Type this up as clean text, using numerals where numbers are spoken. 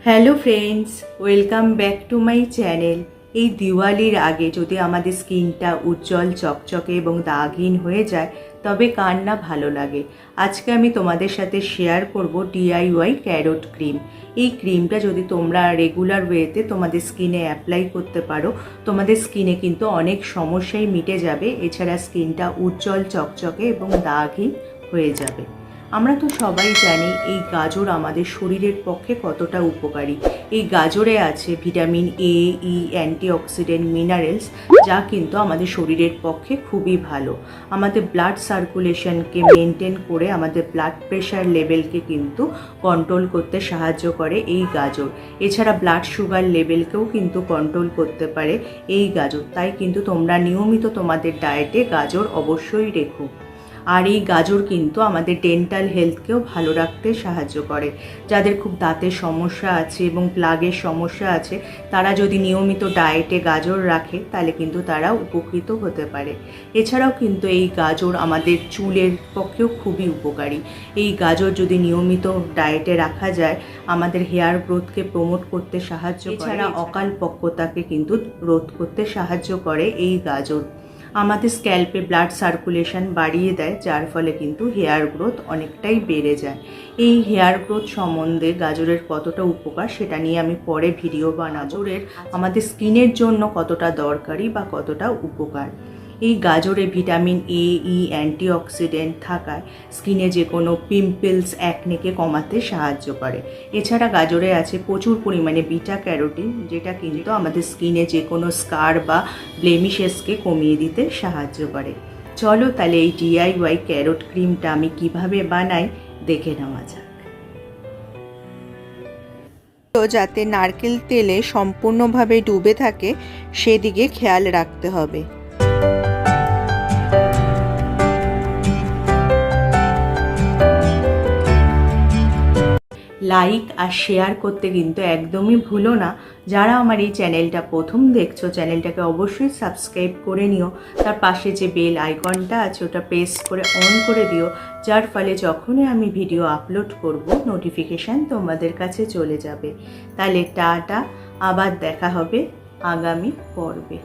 Hello friends, welcome back to my channel. এই দিওয়ালির আগে যদি আমাদের স্কিনটা উজ্জ্বল চকচকে এবং দাগহীন হয়ে যায় তবে কার না ভালো লাগে। আজকে আমি তোমাদের সাথে শেয়ার করব DIY ক্যারোট ক্রিম। এই ক্রিমটা যদি তোমরা রেগুলার ওয়েতে তোমাদের স্কিনে অ্যাপ্লাই করতে পারো, তোমাদের স্কিনে কিন্তু অনেক সমস্যাই মিটে যাবে। এছাড়া স্কিনটা উজ্জ্বল চকচকে এবং দাগহীন হয়ে যাবে। আমরা তো সবাই জানি এই গাজর আমাদের শরীরের পক্ষে কতটা উপকারী। এই গাজরে আছে vitamin A, E, antioxidant, minerals, যা কিন্তু আমাদের শরীরের পক্ষে খুবই ভালো। আমাদের ব্লাড সার্কুলেশনকে মেনটেন করে আমাদের ব্লাড প্রেশার লেভেলকে কিন্তু কন্ট্রোল করতে সাহায্য করে এই গাজর। এছাড়া ব্লাড সুগার লেভেলকেও কিন্তু কন্ট্রোল করতে পারে এই গাজর। তাই কিন্তু তোমরা নিয়মিত তোমাদের ডায়েটে গাজর অবশ্যই রেখো। আর এই গাজর কিন্তু আমাদের ডেন্টাল হেলথকেও ভালো রাখতে সাহায্য করে। যাদের খুব দাঁতের সমস্যা আছে এবং প্লাগের সমস্যা আছে, তারা যদি নিয়মিত ডায়েটে গাজর রাখে তাহলে কিন্তু তারা উপকৃত হতে পারে। এছাড়াও কিন্তু এই গাজর আমাদের চুলের পক্ষেও খুবই উপকারী। এই গাজর যদি নিয়মিত ডায়েটে রাখা যায় আমাদের হেয়ার গ্রোথকে প্রমোট করতে সাহায্য করে। এছাড়া অকাল পক্কতাকে কিন্তু রোধ করতে সাহায্য করে এই গাজর। আমাদের স্ক্যাল্পে ব্লাড সার্কুলেশন বাড়িয়ে দেয়, যার ফলে কিন্তু হেয়ার গ্রোথ অনেকটাই বেড়ে যায়। এই হেয়ার গ্রোথ সম্বন্ধে গাজরের কতটা উপকার সেটা নিয়ে আমি পরে ভিডিও বানাবো। গাজরের আমাদের স্কিনের জন্য কতটা দরকারি বা কতটা উপকার। এই গাজরে ভিটামিন A, E, অ্যান্টিঅক্সিডেন্ট থাকায় স্কিনে যে কোনো পিম্পলস, অ্যাকনেকে কমাতে সাহায্য করে। এছাড়া গাজরে আছে প্রচুর পরিমাণে বিটা ক্যারোটিন, যেটা কিন্তু আমাদের স্কিনে যে কোনো স্কার বা ব্লেমিশেসকে কমিয়ে দিতে সাহায্য করে। চলো তাহলে এই DIY ক্যারোট ক্রিমটা আমি কিভাবে বানাই দেখে নেওয়া যাক। যাতে নারকেল তেলে সম্পূর্ণভাবে ডুবে থাকে সেদিকে খেয়াল রাখতে হবে। লাইক আর শেয়ার করতে কিন্তু একদমই ভুলো না। যারা আমার এই চ্যানেলটা প্রথম দেখছো, চ্যানেলটাকে অবশ্যই সাবস্ক্রাইব করে নিও। তার পাশে যে বেল আইকনটা আছে ওটা প্রেস করে অন করে দিও, যার ফলে যখনই আমি ভিডিও আপলোড করব নোটিফিকেশান তোমাদের কাছে চলে যাবে। তাহলে টাটা, আবার দেখা হবে আগামী পর্বে।